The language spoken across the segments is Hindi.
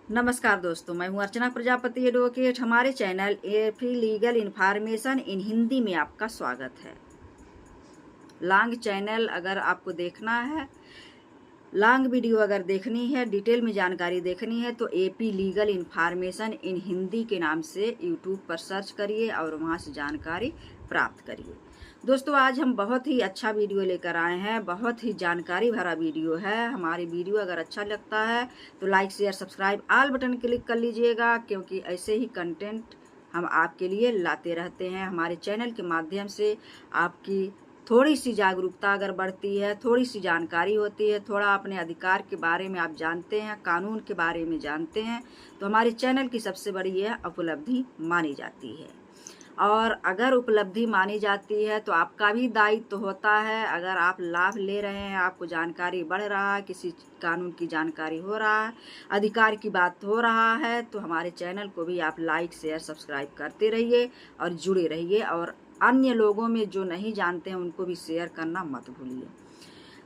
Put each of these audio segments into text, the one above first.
नमस्कार दोस्तों, मैं हूं अर्चना प्रजापति एडवोकेट। हमारे channel AP legal information in Hindi में आपका स्वागत है। लॉन्ग चैनल अगर आपको देखना है, लॉन्ग वीडियो अगर देखनी है, डिटेल में जानकारी देखनी है तो AP legal information in Hindi के नाम से यूट्यूब पर सर्च करिए और वहां से जानकारी प्राप्त करिए। दोस्तों, आज हम बहुत ही अच्छा वीडियो लेकर आए हैं। बहुत ही जानकारी भरा वीडियो है। हमारी वीडियो अगर अच्छा लगता है तो like share subscribe all button click कर लीजिएगा, क्योंकि ऐसे ही कंटेंट हम आपके लिए लाते रहते हैं। हमारे चैनल के माध्यम से आपकी थोड़ी सी जागरूकता अगर बढ़ती है, थोड़ी सी जानकारी होती है, थोड़ा अपने अधिकार के बारे में आप जानते हैं, कानून के बारे में जानते हैं, तो हमारे चैनल की सबसे बड़ी यह उपलब्धि मानी जाती है। और अगर उपलब्धि मानी जाती है तो आपका भी दायित्व होता है। अगर आप लाभ ले रहे हैं, आपको जानकारी बढ़ रहा है, किसी कानून की जानकारी हो रहा है, अधिकार की बात हो रहा है, तो हमारे चैनल को भी आप लाइक शेयर सब्सक्राइब करते रहिए और जुड़े रहिए। और अन्य लोगों में जो नहीं जानते हैं उनको भी शेयर करना मत भूलिए।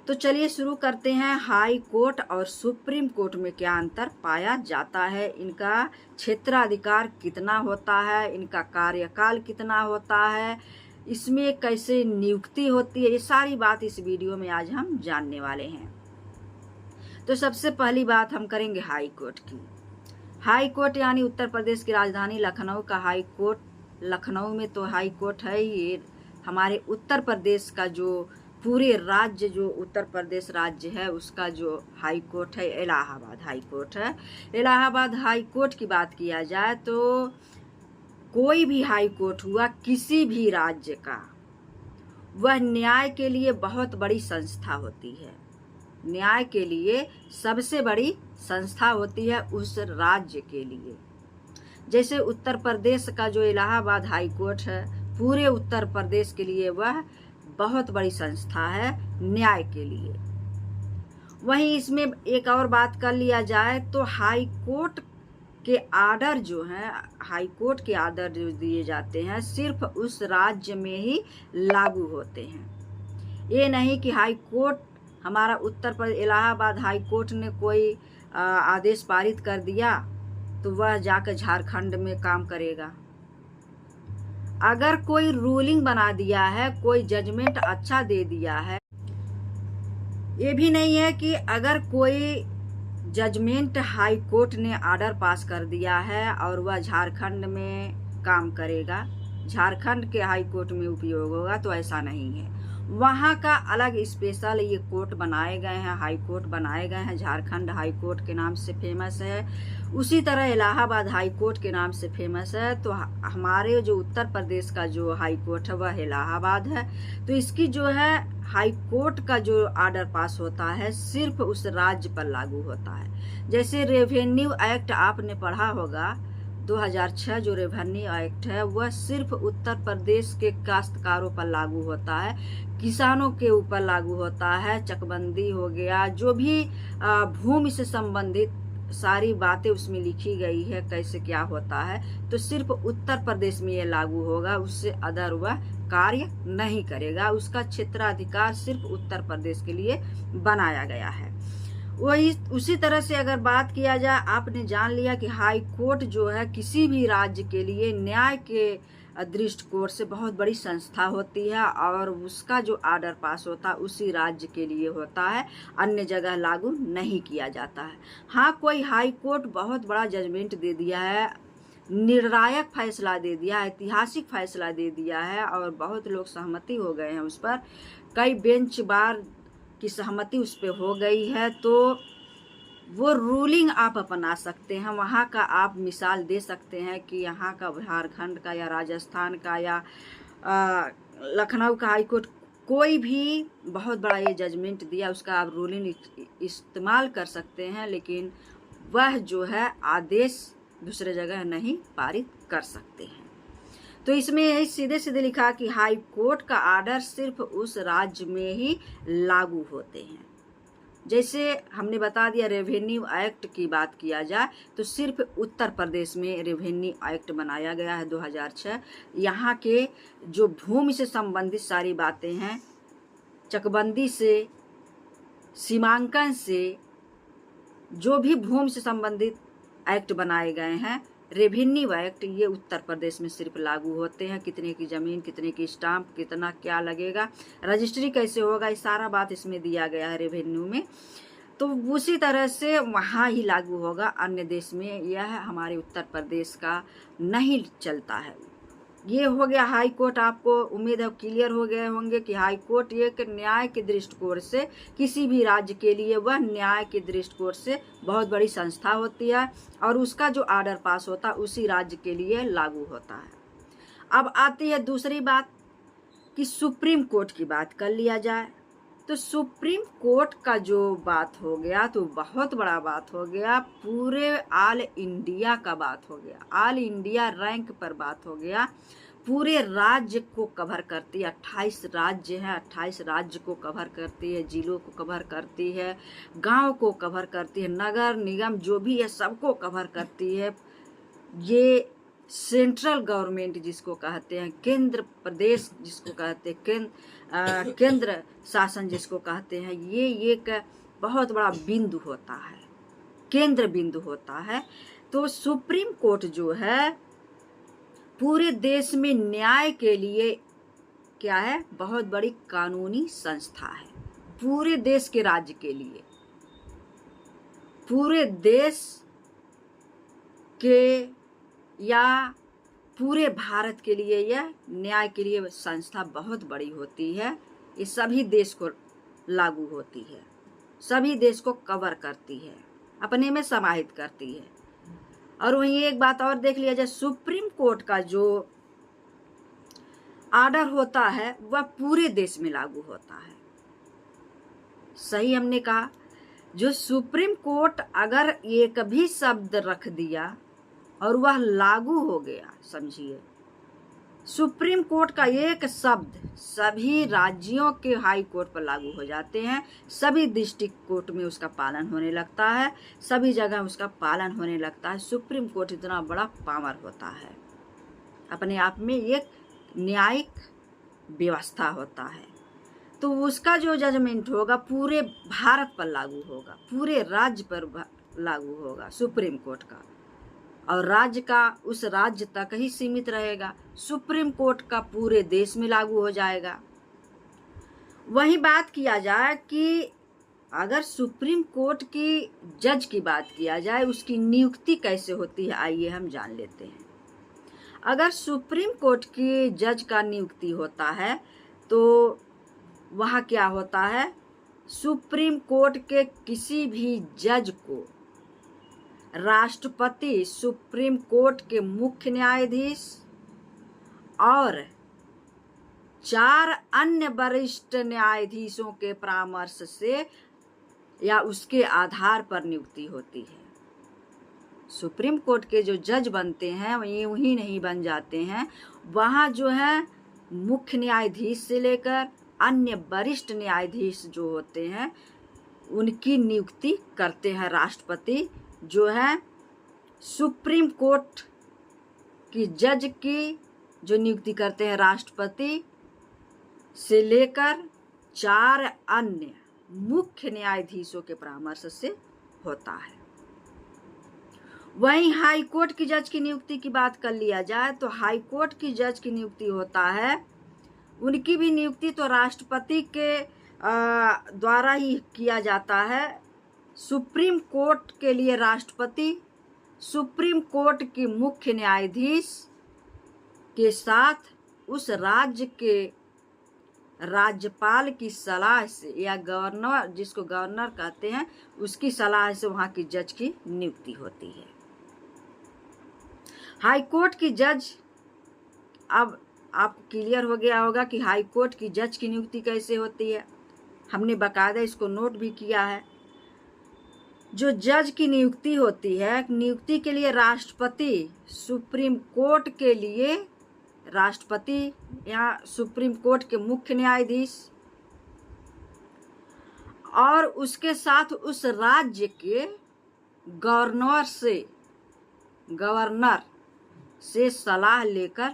तो चलिए शुरू करते हैं। हाई कोर्ट और सुप्रीम कोर्ट में क्या अंतर पाया जाता है, इनका क्षेत्राधिकार कितना होता है, इनका कार्यकाल कितना होता है, इसमें कैसे नियुक्ति होती है, ये सारी बात इस वीडियो में आज हम जानने वाले हैं। तो सबसे पहली बात हम करेंगे हाई कोर्ट की। हाई कोर्ट यानी उत्तर प्रदेश की राजधानी लखनऊ का हाई कोर्ट। लखनऊ में तो हाई कोर्ट है। ये हमारे उत्तर प्रदेश का जो पूरे राज्य, जो उत्तर प्रदेश राज्य है उसका जो हाई कोर्ट है इलाहाबाद हाई कोर्ट है। इलाहाबाद हाई कोर्ट की बात किया जाए तो कोई भी हाई कोर्ट हुआ किसी भी राज्य का, वह न्याय के लिए बहुत बड़ी संस्था होती है। न्याय के लिए सबसे बड़ी संस्था होती है उस राज्य के लिए। जैसे उत्तर प्रदेश का जो इलाहाबाद हाई कोर्ट है, पूरे उत्तर प्रदेश के लिए वह बहुत बड़ी संस्था है न्याय के लिए। वहीं इसमें एक और बात कर लिया जाए तो हाई कोर्ट के आर्डर जो हैं, हाई कोर्ट के आर्डर जो दिए जाते हैं सिर्फ उस राज्य में ही लागू होते हैं। ये नहीं कि हाई कोर्ट हमारा उत्तर प्रदेश इलाहाबाद हाई कोर्ट ने कोई आदेश पारित कर दिया तो वह जाकर झारखंड में काम करेगा। अगर कोई रूलिंग बना दिया है, कोई जजमेंट अच्छा दे दिया है, ये भी नहीं है कि अगर कोई जजमेंट हाई कोर्ट ने आर्डर पास कर दिया है और वह झारखंड में काम करेगा, झारखंड के हाई कोर्ट में उपयोग होगा, तो ऐसा नहीं है। वहाँ का अलग स्पेशल ये कोर्ट बनाए गए हैं, हाई कोर्ट बनाए गए हैं। झारखंड हाई कोर्ट के नाम से फेमस है, उसी तरह इलाहाबाद हाई कोर्ट के नाम से फेमस है। तो हमारे जो उत्तर प्रदेश का जो हाई कोर्ट है वह इलाहाबाद है। तो इसकी जो है हाई कोर्ट का जो आर्डर पास होता है सिर्फ उस राज्य पर लागू होता है। जैसे रेवेन्यू एक्ट आपने पढ़ा होगा, 2006 जो रेवेन्यू एक्ट है वह सिर्फ उत्तर प्रदेश के काश्तकारों पर लागू होता है, किसानों के ऊपर लागू होता है। चकबंदी हो गया, जो भी भूमि से संबंधित सारी बातें उसमें लिखी गई है, कैसे क्या होता है, तो सिर्फ उत्तर प्रदेश में ये लागू होगा, उससे अदर वह कार्य नहीं करेगा। उसका क्षेत्राधिकार सिर्फ उत्तर प्रदेश के लिए बनाया गया है। वही उसी तरह से अगर बात किया जाए, आपने जान लिया कि हाई कोर्ट जो है किसी भी राज्य के लिए न्याय के दृष्टिकोण से बहुत बड़ी संस्था होती है और उसका जो आर्डर पास होता है उसी राज्य के लिए होता है, अन्य जगह लागू नहीं किया जाता है। हाँ, कोई हाई कोर्ट बहुत बड़ा जजमेंट दे दिया है, निर्णायक फैसला दे दिया है, ऐतिहासिक फैसला दे दिया है और बहुत लोग सहमति हो गए हैं उस पर, कई बेंच बार की सहमति उस पर हो गई है, तो वो रूलिंग आप अपना सकते हैं। वहाँ का आप मिसाल दे सकते हैं कि यहाँ का झारखंड का या राजस्थान का या लखनऊ का हाई कोर्ट कोई भी बहुत बड़ा ये जजमेंट दिया, उसका आप रूलिंग इस्तेमाल कर सकते हैं, लेकिन वह जो है आदेश दूसरे जगह नहीं पारित कर सकते हैं। तो इसमें यही सीधे सीधे लिखा कि हाई कोर्ट का आर्डर सिर्फ उस राज्य में ही लागू होते हैं। जैसे हमने बता दिया, रेवेन्यू एक्ट की बात किया जाए तो सिर्फ उत्तर प्रदेश में रेवेन्यू एक्ट बनाया गया है 2006। यहाँ के जो भूमि से संबंधित सारी बातें हैं, चकबंदी से, सीमांकन से, जो भी भूमि से संबंधित एक्ट बनाए गए हैं, रेवेन्यू एक्ट, ये उत्तर प्रदेश में सिर्फ लागू होते हैं। कितने की ज़मीन, कितने की स्टाम्प, कितना क्या लगेगा, रजिस्ट्री कैसे होगा, ये सारा बात इसमें दिया गया है रेवेन्यू में। तो उसी तरह से वहाँ ही लागू होगा, अन्य देश में यह हमारे उत्तर प्रदेश का नहीं चलता है। ये हो गया हाई कोर्ट। आपको उम्मीद है क्लियर हो गए होंगे कि हाई कोर्ट एक न्याय के दृष्टिकोण से किसी भी राज्य के लिए वह न्याय के दृष्टिकोण से बहुत बड़ी संस्था होती है और उसका जो आर्डर पास होता है उसी राज्य के लिए लागू होता है। अब आती है दूसरी बात कि सुप्रीम कोर्ट की बात कर लिया जाए। तो सुप्रीम कोर्ट का जो बात हो गया तो बहुत बड़ा बात हो गया, पूरे ऑल इंडिया का बात हो गया, ऑल इंडिया रैंक पर बात हो गया, पूरे राज्य को कवर करती है। 28 राज्य हैं, 28 राज्य को कवर करती है, जिलों को कवर करती है, गांव को कवर करती है, नगर निगम जो भी है सबको कवर करती है। ये सेंट्रल गवर्नमेंट जिसको कहते हैं, केंद्र प्रदेश जिसको कहते हैं, केंद्र शासन जिसको कहते हैं, ये एक बहुत बड़ा बिंदु होता है, केंद्र बिंदु होता है। तो सुप्रीम कोर्ट जो है पूरे देश में न्याय के लिए क्या है, बहुत बड़ी कानूनी संस्था है, पूरे देश के राज्य के लिए, पूरे देश के या पूरे भारत के लिए यह न्याय के लिए संस्था बहुत बड़ी होती है। ये सभी देश को लागू होती है, सभी देश को कवर करती है, अपने में समाहित करती है। और वहीं एक बात और देख लिया जाए, सुप्रीम कोर्ट का जो आर्डर होता है वह पूरे देश में लागू होता है। सही हमने कहा, जो सुप्रीम कोर्ट अगर एक भी शब्द रख दिया और वह लागू हो गया, समझिए सुप्रीम कोर्ट का एक शब्द सभी राज्यों के हाई कोर्ट पर लागू हो जाते हैं, सभी डिस्ट्रिक्ट कोर्ट में उसका पालन होने लगता है, सभी जगह उसका पालन होने लगता है। सुप्रीम कोर्ट इतना बड़ा पावर होता है, अपने आप में एक न्यायिक व्यवस्था होता है। तो उसका जो जजमेंट होगा पूरे भारत पर लागू होगा, पूरे राज्य पर लागू होगा सुप्रीम कोर्ट का, और राज्य का उस राज्य तक ही सीमित रहेगा। सुप्रीम कोर्ट का पूरे देश में लागू हो जाएगा। वही बात किया जाए कि अगर सुप्रीम कोर्ट की जज की बात किया जाए, उसकी नियुक्ति कैसे होती है, आइए हम जान लेते हैं। अगर सुप्रीम कोर्ट की जज का नियुक्ति होता है तो वहाँ क्या होता है, सुप्रीम कोर्ट के किसी भी जज को राष्ट्रपति, सुप्रीम कोर्ट के मुख्य न्यायाधीश और 4 अन्य वरिष्ठ न्यायाधीशों के परामर्श से या उसके आधार पर नियुक्ति होती है। सुप्रीम कोर्ट के जो जज बनते हैं यूं ही नहीं बन जाते हैं, वहाँ जो है मुख्य न्यायाधीश से लेकर अन्य वरिष्ठ न्यायाधीश जो होते हैं उनकी नियुक्ति करते हैं राष्ट्रपति, जो है सुप्रीम कोर्ट की जज की जो नियुक्ति करते हैं राष्ट्रपति से लेकर 4 अन्य मुख्य न्यायाधीशों के परामर्श से होता है। वहीं हाई कोर्ट की जज की नियुक्ति की बात कर लिया जाए तो हाई कोर्ट की जज की नियुक्ति होता है, उनकी भी नियुक्ति तो राष्ट्रपति के द्वारा ही किया जाता है। सुप्रीम कोर्ट के लिए राष्ट्रपति सुप्रीम कोर्ट की मुख्य न्यायाधीश के साथ उस राज्य के राज्यपाल की सलाह से या गवर्नर, जिसको गवर्नर कहते हैं, उसकी सलाह से वहाँ की जज की नियुक्ति होती है। हाई कोर्ट की जज, अब आपको क्लियर हो गया होगा कि हाई कोर्ट की जज की नियुक्ति कैसे होती है। हमने बाकायदा इसको नोट भी किया है। जो जज की नियुक्ति होती है, नियुक्ति के लिए राष्ट्रपति, सुप्रीम कोर्ट के लिए राष्ट्रपति या सुप्रीम कोर्ट के मुख्य न्यायाधीश और उसके साथ उस राज्य के गवर्नर से सलाह लेकर,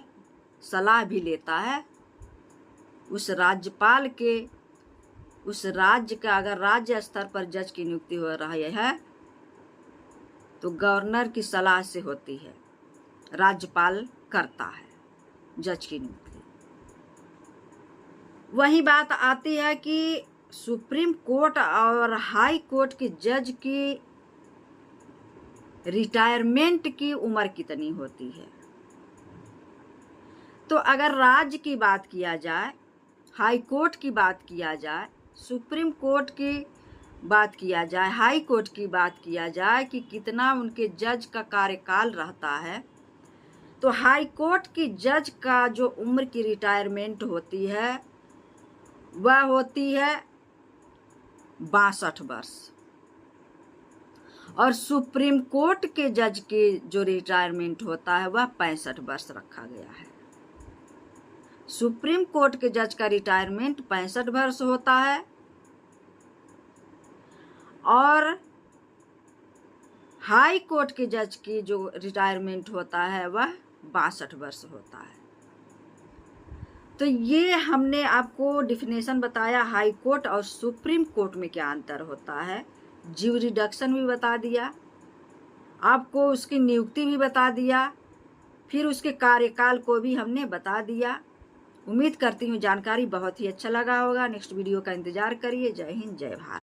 सलाह भी लेता है उस राज्यपाल के, उस राज्य का, अगर राज्य स्तर पर जज की नियुक्ति हो रही है तो गवर्नर की सलाह से होती है, राज्यपाल करता है जज की नियुक्ति। वही बात आती है कि सुप्रीम कोर्ट और हाई कोर्ट के जज की रिटायरमेंट की उम्र कितनी होती है। तो अगर राज्य की बात किया जाए, हाई कोर्ट की बात किया जाए, सुप्रीम कोर्ट की बात किया जाए, हाई कोर्ट की बात किया जाए कि कितना उनके जज का कार्यकाल रहता है, तो हाई कोर्ट की जज का जो उम्र की रिटायरमेंट होती है वह होती है 62 वर्ष, और सुप्रीम कोर्ट के जज की जो रिटायरमेंट होता है वह 65 वर्ष रखा गया है। सुप्रीम कोर्ट के जज का रिटायरमेंट 65 वर्ष होता है और हाई कोर्ट के जज की जो रिटायरमेंट होता है वह 62 वर्ष होता है। तो ये हमने आपको डिफिनेशन बताया हाई कोर्ट और सुप्रीम कोर्ट में क्या अंतर होता है, ज्यूरिडिक्शन भी बता दिया, आपको उसकी नियुक्ति भी बता दिया, फिर उसके कार्यकाल को भी हमने बता दिया। उम्मीद करती हूँ जानकारी बहुत ही अच्छा लगा होगा। नेक्स्ट वीडियो का इंतजार करिए। जय हिंद, जय भारत।